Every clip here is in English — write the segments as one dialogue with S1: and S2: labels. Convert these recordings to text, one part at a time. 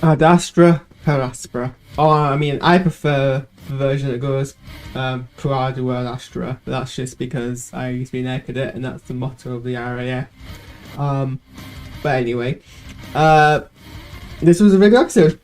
S1: Ad Astra per Aspera. Oh, I mean, I prefer the version that goes Prado ad Astra, but that's just because I used to be an air cadet and that's the motto of the RAF. But anyway, this was a very good episode.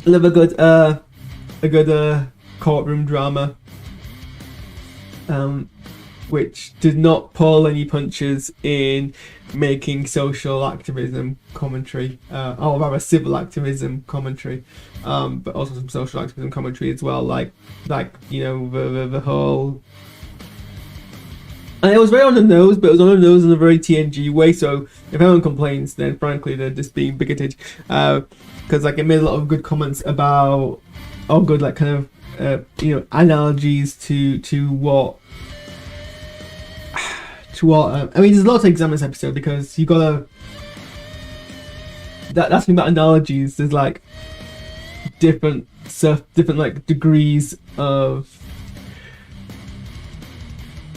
S1: Love a good courtroom drama, which did not pull any punches in making social activism commentary, or rather civil activism commentary, but also some social activism commentary as well, like you know, the whole. And it was very on the nose, but it was on the nose in a very TNG way. So if anyone complains, then frankly they're just being bigoted, because like it made a lot of good comments about, good like kind of you know, analogies to what. I mean, there's a lot to examine this episode because you gotta. That's about analogies. There's like different like degrees of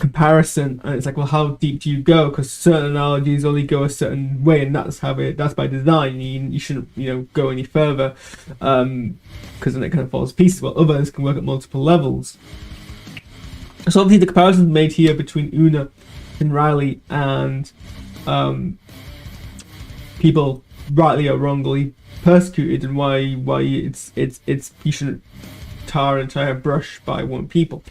S1: comparison, and it's like, well, how deep do you go? Because certain analogies only go a certain way, and that's by design. You shouldn't, you know, go any further, because then it kind of falls to pieces. While others can work at multiple levels. So obviously the comparisons made here between Una and Riley and people rightly or wrongly persecuted, and why it's you shouldn't tar an entire brush by one people.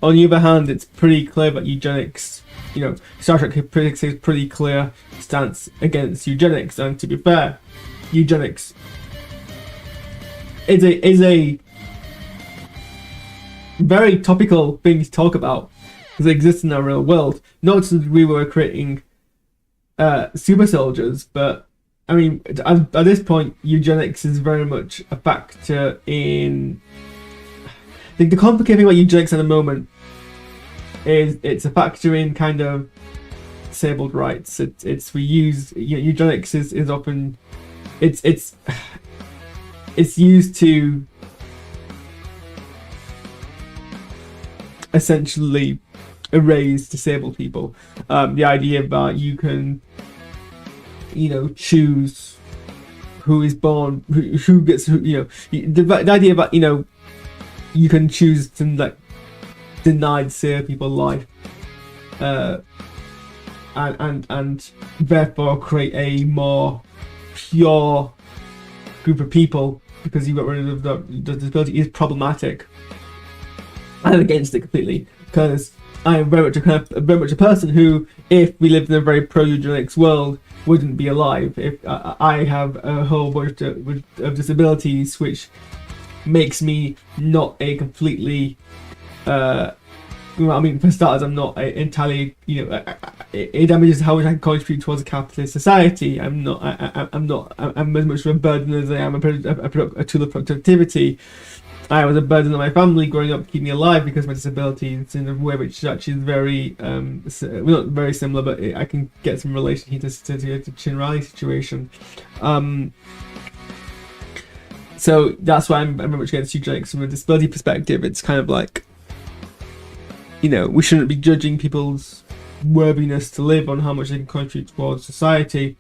S1: On the other hand, it's pretty clear that eugenics, you know, Star Trek takes a pretty clear stance against eugenics, and to be fair, eugenics is a very topical thing to talk about because it exists in our real world. Not to the degree we're creating super soldiers, but I mean, at this point, eugenics is very much a factor in. I think the complicated thing about eugenics at the moment is it's a factor in kind of disabled rights. We use, you know, eugenics is often it's used to essentially erase disabled people. The idea that you can, you know, choose who is born, who gets, you know, the idea that, you know, you can choose to like deny disabled people life, and therefore create a more pure group of people because you got rid of the disability is problematic. I'm against it completely because I am very much a person who, if we lived in a very pro-eugenics world, wouldn't be alive. If I have a whole bunch of disabilities, which makes me not a completely. I mean, for starters, I'm not entirely. You know, it damages how much I can contribute towards a capitalist society. I'm as much of a burden as I am a tool of productivity. I was a burden on my family growing up to keep me alive because of my disability in a way which actually is very, not very similar, but I can get some relation here to Chin Riley's situation. So that's why I'm very much against eugenics from a disability perspective. It's kind of like, you know, we shouldn't be judging people's worthiness to live on how much they can contribute towards society.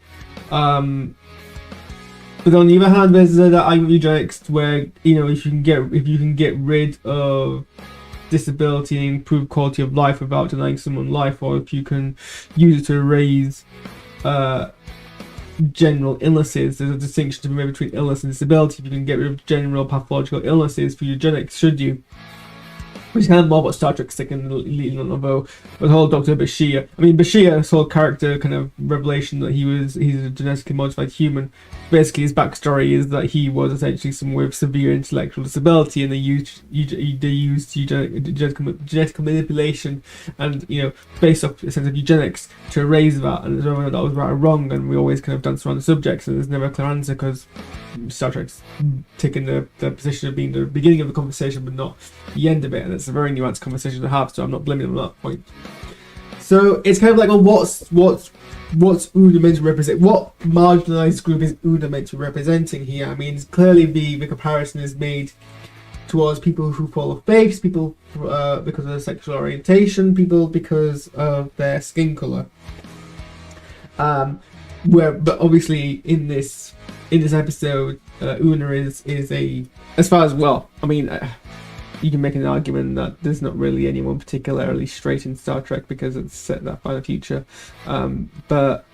S1: But on the other hand, there's that argument eugenics where, you know, if you can get rid of disability and improve quality of life without denying someone life, or if you can use it to erase general illnesses. There's a distinction to be made between illness and disability. If you can get rid of general pathological illnesses for eugenics, should you? Which is kind of more what Star Trek's taking leading on, although the whole Dr. Bashir. I mean, Bashir's whole character kind of revelation that he's a genetically modified human. Basically, his backstory is that he was essentially someone with severe intellectual disability, and they used genetic manipulation and, you know, based off a sense of eugenics to erase that. And that was right or wrong, and we always kind of dance around the subject, and there's never a clear answer because Star Trek's taken the position of being the beginning of the conversation but not the end of it, and it's a very nuanced conversation to have, so I'm not blaming them on that point. So it's kind of like, well, what's Una meant to represent? What marginalised group is Una meant to be representing here? I mean, clearly the comparison is made towards people who follow faiths, people because of their sexual orientation, people because of their skin colour. But obviously in this in this episode, Una is a, as far as, well, I mean, you can make an argument that there's not really anyone particularly straight in Star Trek because it's set that by the future, but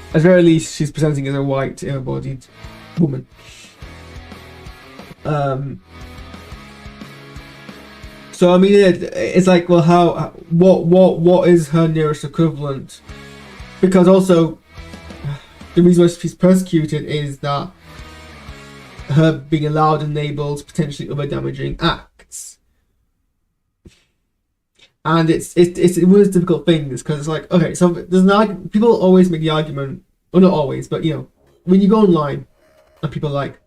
S1: at the very least she's presenting as a white, able-bodied woman. So I mean, it's like, well, what is her nearest equivalent? Because also, the reason why she's persecuted is that her being allowed enables potentially other damaging acts, and it's one of those difficult things, because it's like, okay, so there's people always make the argument, well, not always, but you know, when you go online and people are like,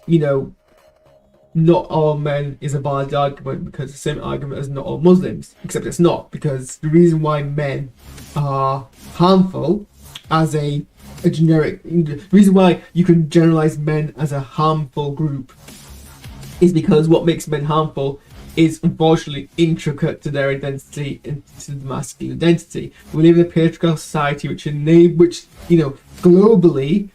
S1: you know, not all men is a valid argument, because the same argument as not all Muslims, except it's not, because the reason why men are harmful as a generic, the reason why you can generalize men as a harmful group is because what makes men harmful is unfortunately intricate to their identity and to the masculine identity. We live in a patriarchal society which you know, globally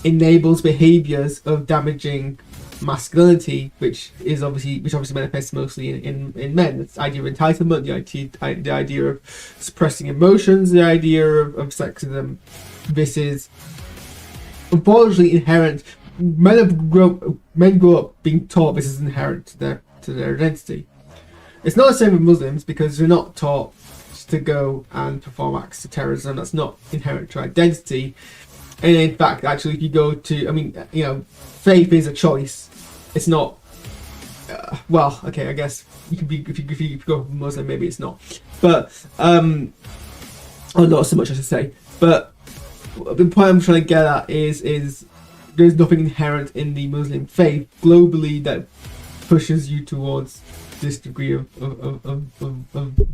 S1: enables behaviors of damaging masculinity, which obviously manifests mostly in men. It's the idea of entitlement, the idea of suppressing emotions, the idea of sexism. This is unfortunately inherent. Men grow up being taught this is inherent to their identity. It's not the same with Muslims, because they're not taught to go and perform acts of terrorism. That's not inherent to identity. And in fact, actually, if you go to, I mean, you know, faith is a choice. It's not. Well, okay, I guess you can be, if you go Muslim, maybe it's not. But or not so much, I should say. But the point I'm trying to get at is there's nothing inherent in the Muslim faith globally that pushes you towards this degree of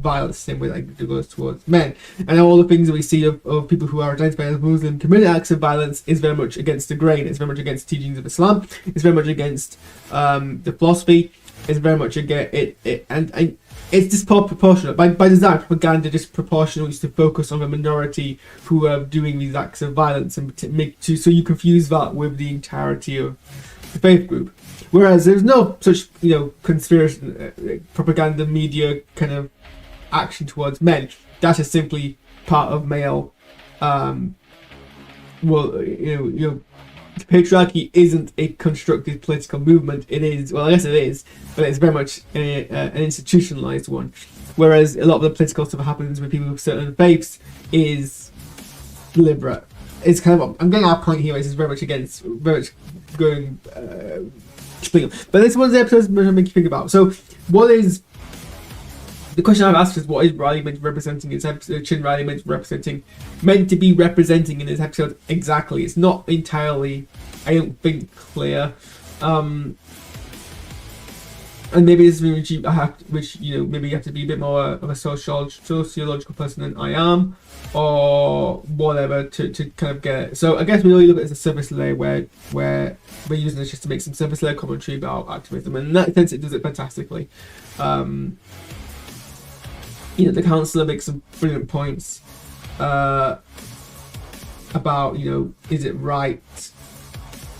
S1: violence, same way like it goes towards men. And all the things that we see of people who are identified as Muslim committing acts of violence is very much against the grain. It's very much against teachings of Islam. It's very much against the philosophy. It's very much against it, and it's disproportionate by design. Propaganda disproportionately used to focus on the minority who are doing these acts of violence, and so you confuse that with the entirety of the faith group. Whereas there's no such, you know, conspiracy, propaganda, media kind of action towards men. That is simply part of male. Well, you know, patriarchy isn't a constructive political movement. It is, well, I guess it is, but it's very much an institutionalized one. Whereas a lot of the political stuff that happens with people with certain faiths is deliberate. It's kind of, I'm getting our point here, is very much going. But this one of the episodes that make you think about. So, what is the question I've asked is, what is Riley meant to be representing in this episode? Chin Riley meant to be representing in this episode exactly? It's not entirely, I don't think, clear. And maybe this is which you know, maybe you have to be a bit more of a sociological person than I am, or whatever, to kind of get it. So I guess we really look at it as a surface layer where we're using this just to make some surface layer commentary about activism, and in that sense it does it fantastically. You know, the councillor makes some brilliant points about, you know, is it right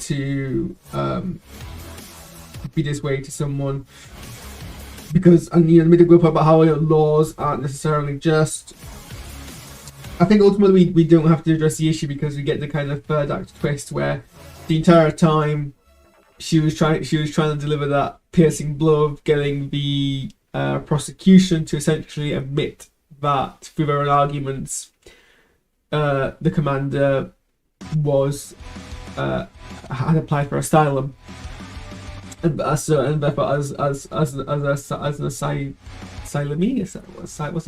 S1: to be this way to someone, because, and you know, made a good point about how, you know, laws aren't necessarily just. I think ultimately we don't have to address the issue, because we get the kind of third act twist where the entire time she was trying to deliver that piercing blow of getting the prosecution to essentially admit that through their own arguments the commander had applied for asylum, and therefore as an asylumee, what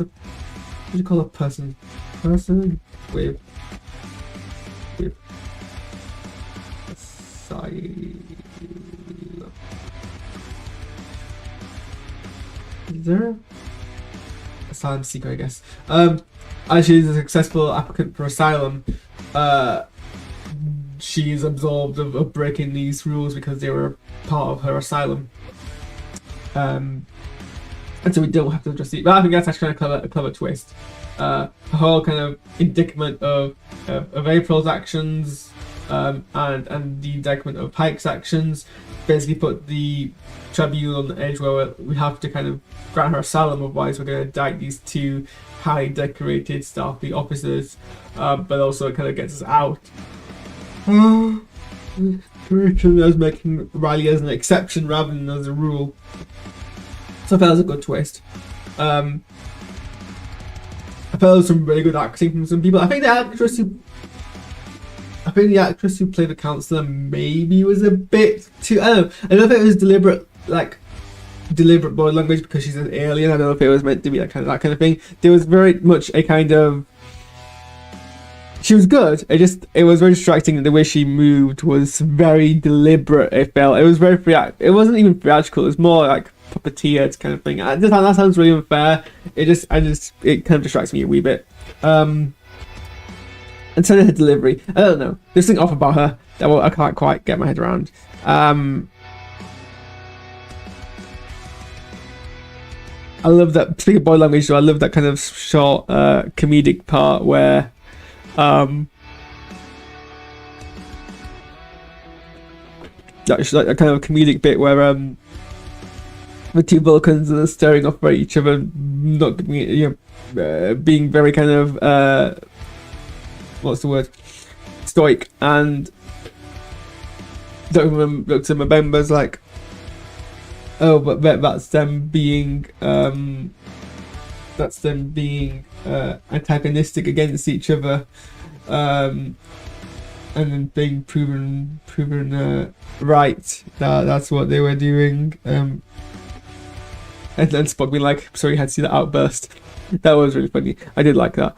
S1: do you call a person with asylum? Is there asylum seeker, I guess. As she is a successful applicant for asylum, she is absolved of breaking these rules because they were part of her asylum. And and so we don't have to just see. But I think that's actually kind of a clever twist. A whole kind of indictment of April's actions, and the indictment of Pike's actions, basically put the tribunal on the edge where we have to kind of grant her asylum, otherwise we're going to indict these two highly decorated Starfleet officers, but also it kind of gets us out. As making Riley as an exception rather than as a rule. So I felt it was a good twist. I felt there was some really good acting from some people. I think the actress who played the counselor maybe was a bit too. I don't know if it was deliberate body language because she's an alien. I don't know if it was meant to be that kind of thing. There was very much a kind of. She was good. It was very distracting. The way she moved was very deliberate. It felt. It was very it wasn't even theatrical. It was more like puppeteered kind of thing. That sounds really unfair. It kind of distracts me a wee bit. And so her delivery. I don't know. There's something off about her that I can't quite get my head around. I love that. Speaking of body language, I love that kind of short comedic part where. That's like a kind of comedic bit where the two Vulcans are staring off at each other, not being very kind of what's the word, stoic, and Dr. Mbemba's like, oh, but that's them being antagonistic against each other, and then being proven right that's what they were doing, and then Spock being like, sorry you had to see that outburst. That was really funny. I did like that.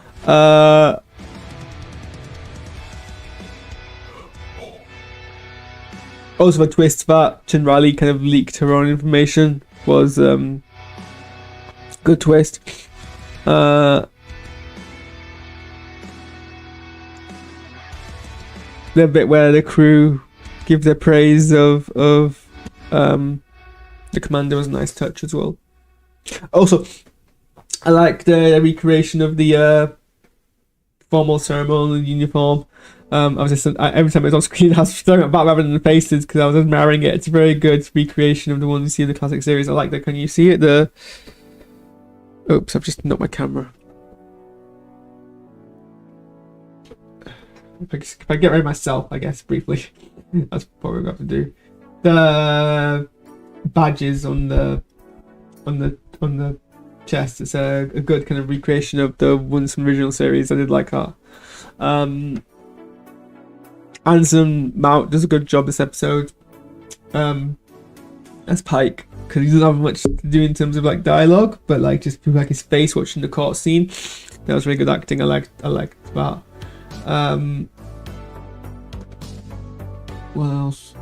S1: Also, the twist that Chin Riley kind of leaked her own information was good twist. The bit where the crew give their praise of the commander was a nice touch as well. Also, I like the recreation of the formal ceremonial uniform. I was just every time it was on screen, I was staring at Batman in the faces because I was admiring it. It's a very good recreation of the one you see in the classic series. I like that. Can you see it? Oops, I've just knocked my camera. If I get rid of myself, I guess briefly, that's probably what I have to do. The badges on the chest. It's a good kind of recreation of the ones from the original series. I did like that. Anson Mount does a good job this episode as Pike, because he doesn't have much to do in terms of like dialogue, but like just like his face watching the court scene. That was really good acting. I liked that. What else?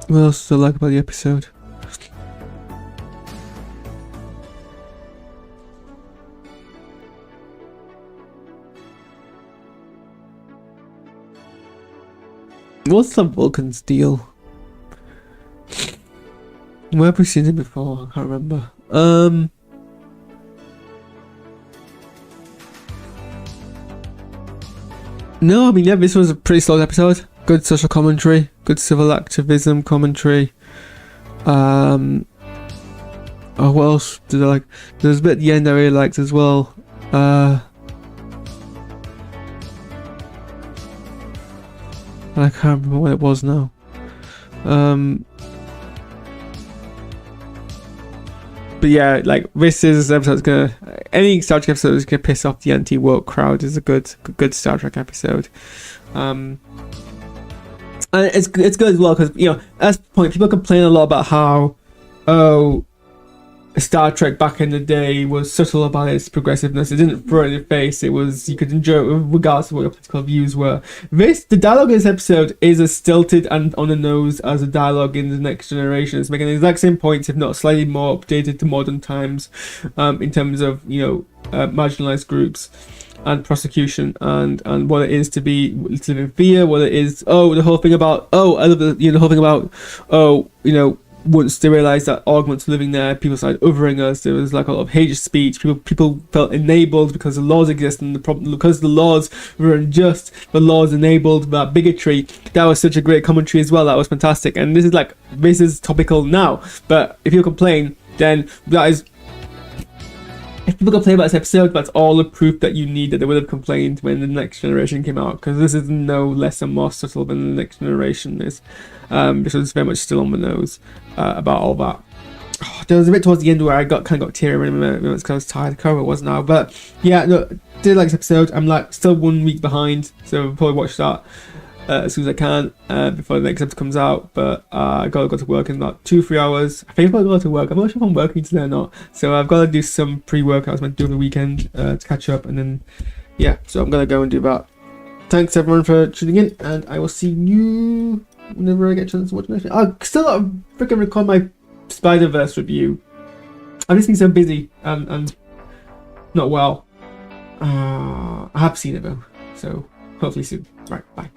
S1: What else did I like about the episode? What's the Vulcan's deal? Where have we seen him before? I can't remember. No, I mean, yeah, this was a pretty solid episode. Good social commentary, good civil activism commentary. Oh, what else did I like? There was a bit at the end I really liked as well. I can't remember what it was now. But yeah, like this is an episode that's any Star Trek episode is gonna piss off the anti-woke crowd. Is a good Star Trek episode. And it's good as well because, you know, at this point people complain a lot about how Star Trek back in the day was subtle about its progressiveness. It didn't throw it in your face. It was, you could enjoy it regardless of what your political views were. The dialogue in this episode is as stilted and on the nose as the dialogue in The Next Generation. It's making the exact same points, if not slightly more updated to modern times, in terms of, marginalized groups and prosecution and what it is to live in fear, what it is, the whole thing about, I love the whole thing about, once they realized that augments were living there, people started othering us. There was like a lot of hate speech. People felt enabled because the laws exist, and the problem, because the laws were unjust, the laws enabled that bigotry. That was such a great commentary as well. That was fantastic. And this is topical now. But if you complain, then that is. If people complain about this episode, that's all the proof that you need that they would have complained when The Next Generation came out, because this is no less and more subtle than The Next Generation is. This was very much still on the nose about all that. There was a bit towards the end where I got teary because I was tired. I can't remember what it was now, but yeah, no, did like this episode. I'm still 1 week behind, so I'll probably watch that as soon as I can before the next episode comes out. But I gotta go to work in about 2-3 hours. I think I've got to go to work. I'm not sure if I'm working today or not, so I've got to do some pre-workouts meant to do on the weekend to catch up, and then so I'm gonna go and do that. Thanks everyone for tuning in, and I will see you whenever I get a chance to watch next. I've still got to freaking record my Spider-Verse review. I've just been so busy and not well. I have seen it though, so hopefully soon. Right, bye.